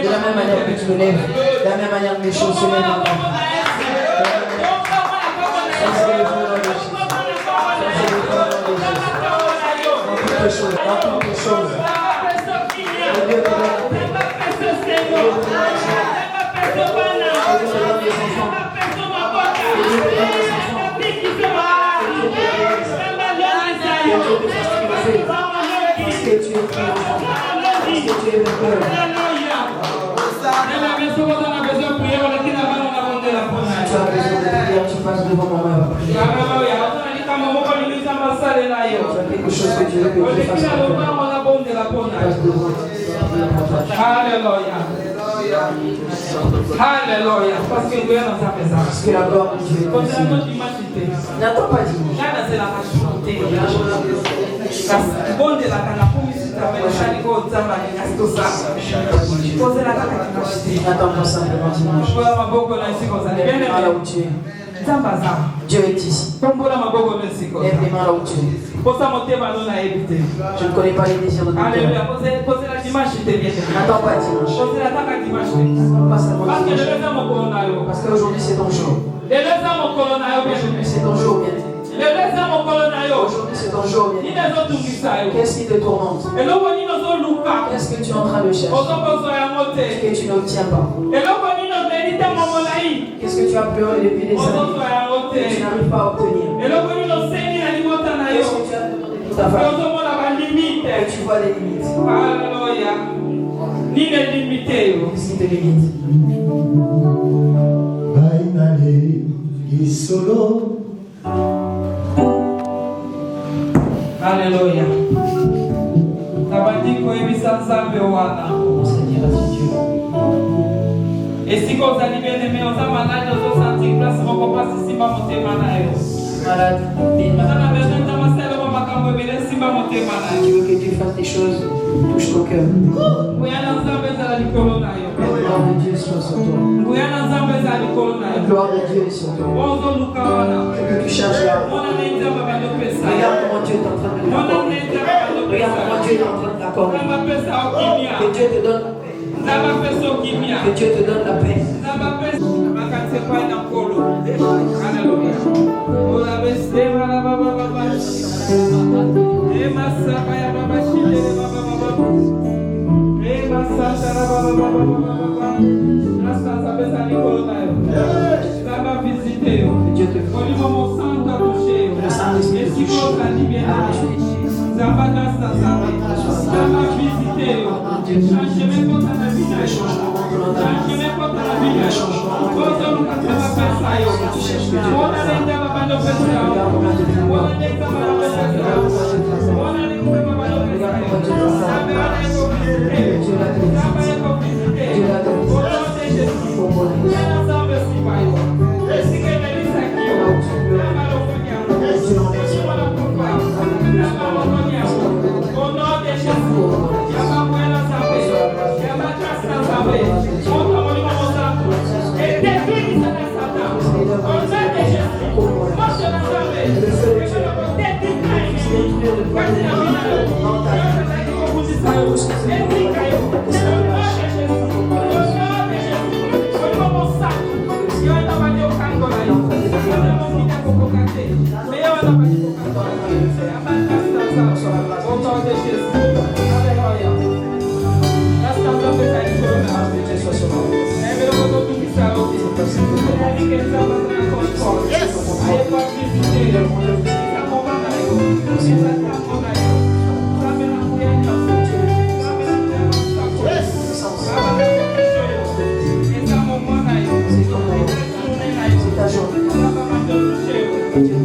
De la même manière que tu me lèves, de la même manière que mes choses se lèvent en moi. Dans toutes les choses. Tu passes devant ma main. Quelque chose que Dieu veut que tu fasses. Alléluia. Alléluia. Parce que Dieu dans sa présence. Parce que la gloire de Dieu est ici. N'attends pas dimanche. N'attends pas simplement dimanche. Là où tu es. Dieu est ici. Lève les mains là où tu es. Je ne connais pas les désirs de ton cœur. Alléluia. N'attends pas dimanche. Pas seulement dimanche. Parce qu'aujourd'hui c'est ton jour. Aujourd'hui c'est ton jour, bien. Aujourd'hui c'est ton jour, bien. Qu'est-ce qui te tourmente? Qu'est-ce que tu es en train de chercher? Que tu n'obtiens pas. Qu'est-ce que tu as pleuré depuis des années? Que tu n'arrives pas à obtenir. Qu'est-ce que tu as demandé pour ta famille? Que tu vois des limites. Alléluia. Ni les limiter. Qu'est-ce qui te limite? Alléluia. Commence à dire à ce Dieu. Et si vous allez bien aimer, on a malade, on a senti place, on va passer si pas monter malade. Malade, on a besoin de m'asseoir, on va camber, si pas monter malade. Tu veux que Dieu fasse des choses, touche ton cœur. Oui, on a besoin de corona. La gloire de Dieu soit sur toi. Oui, on a besoin de corona. La gloire de Dieu est sur toi. Que tu charges là. Regarde comment Dieu est en train de l'accorder. Regarde comment Dieu est en train de l'accorder. Que Dieu te donne la paix. Que Dieu te donne la paix. Dieu te Dieu.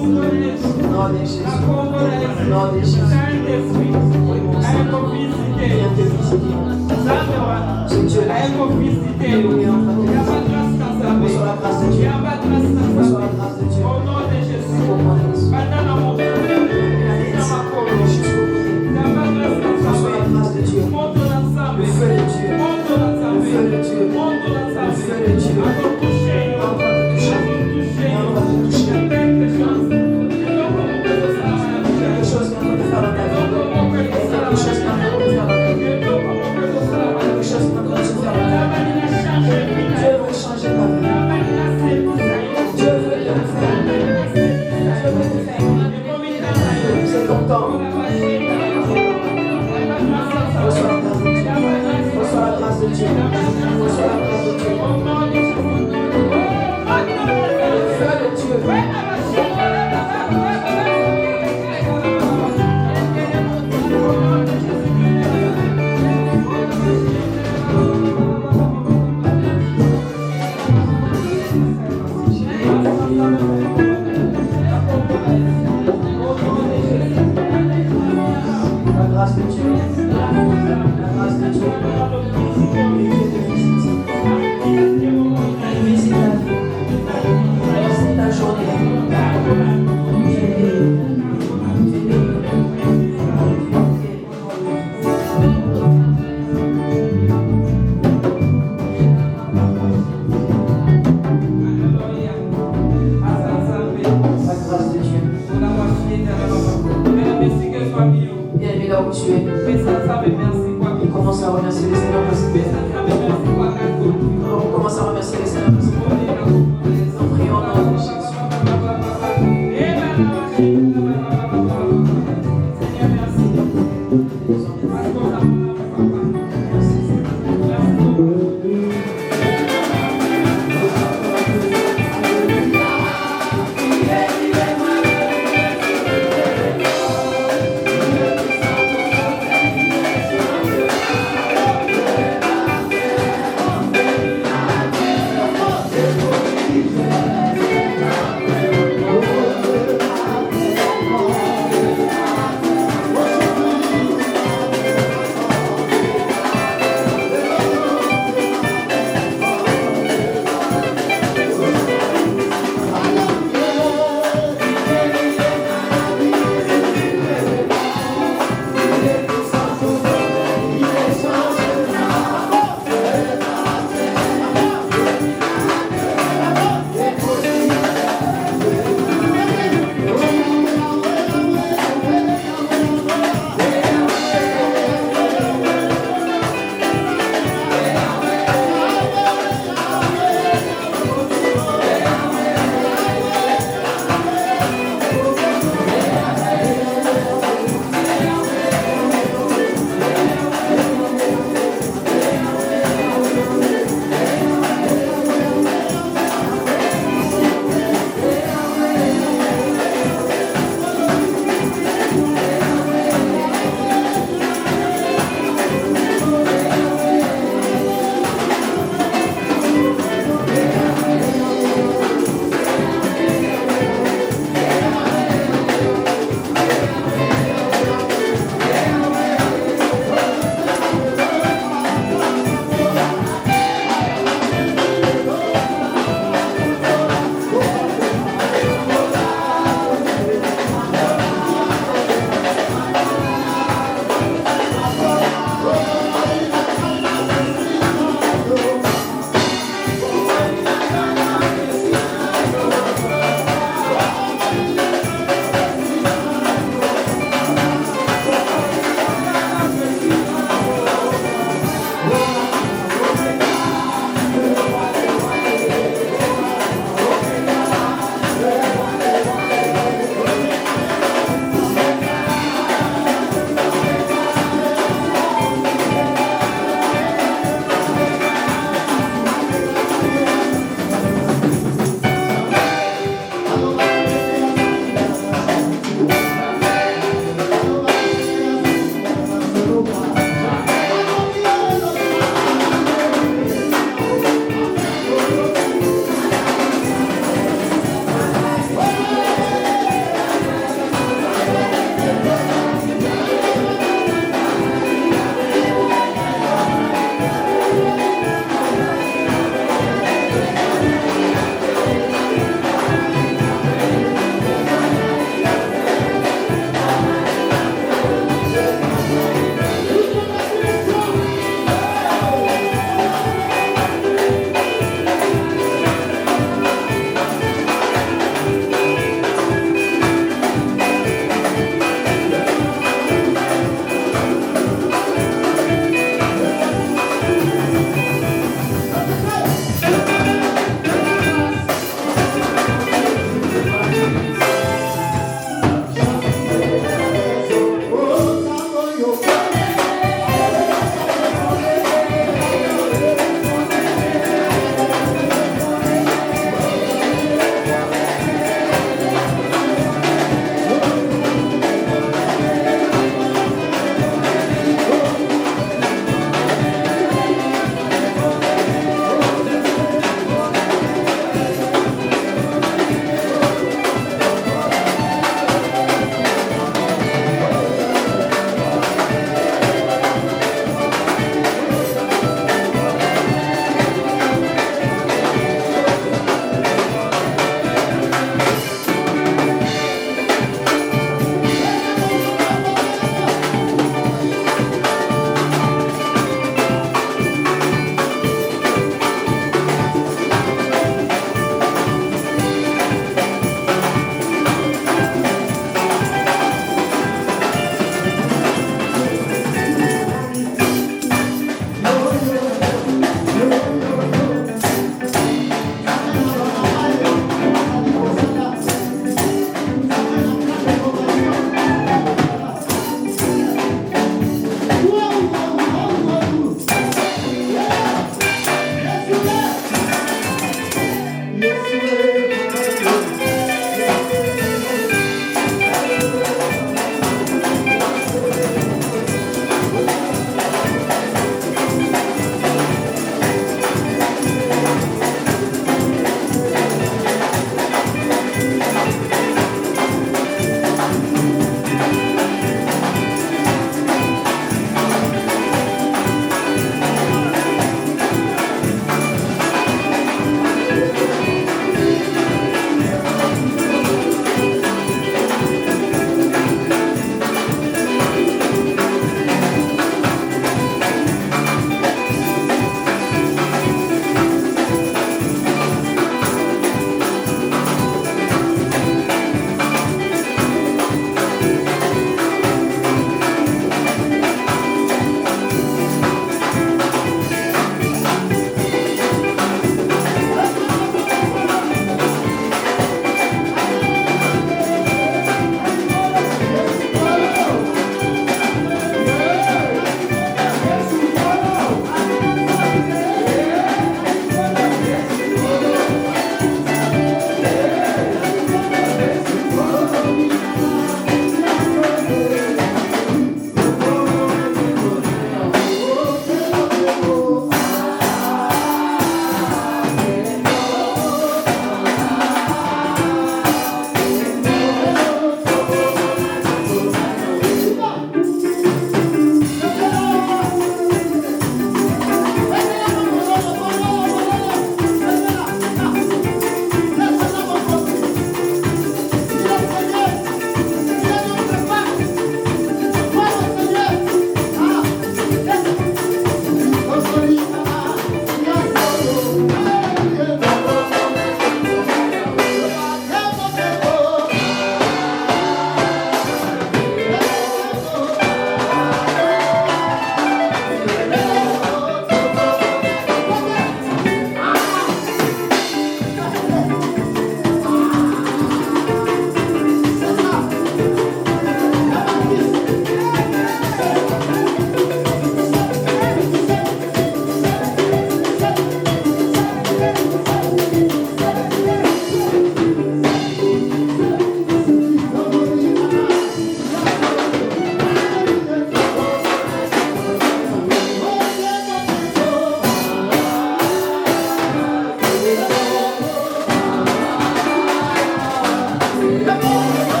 Adorer.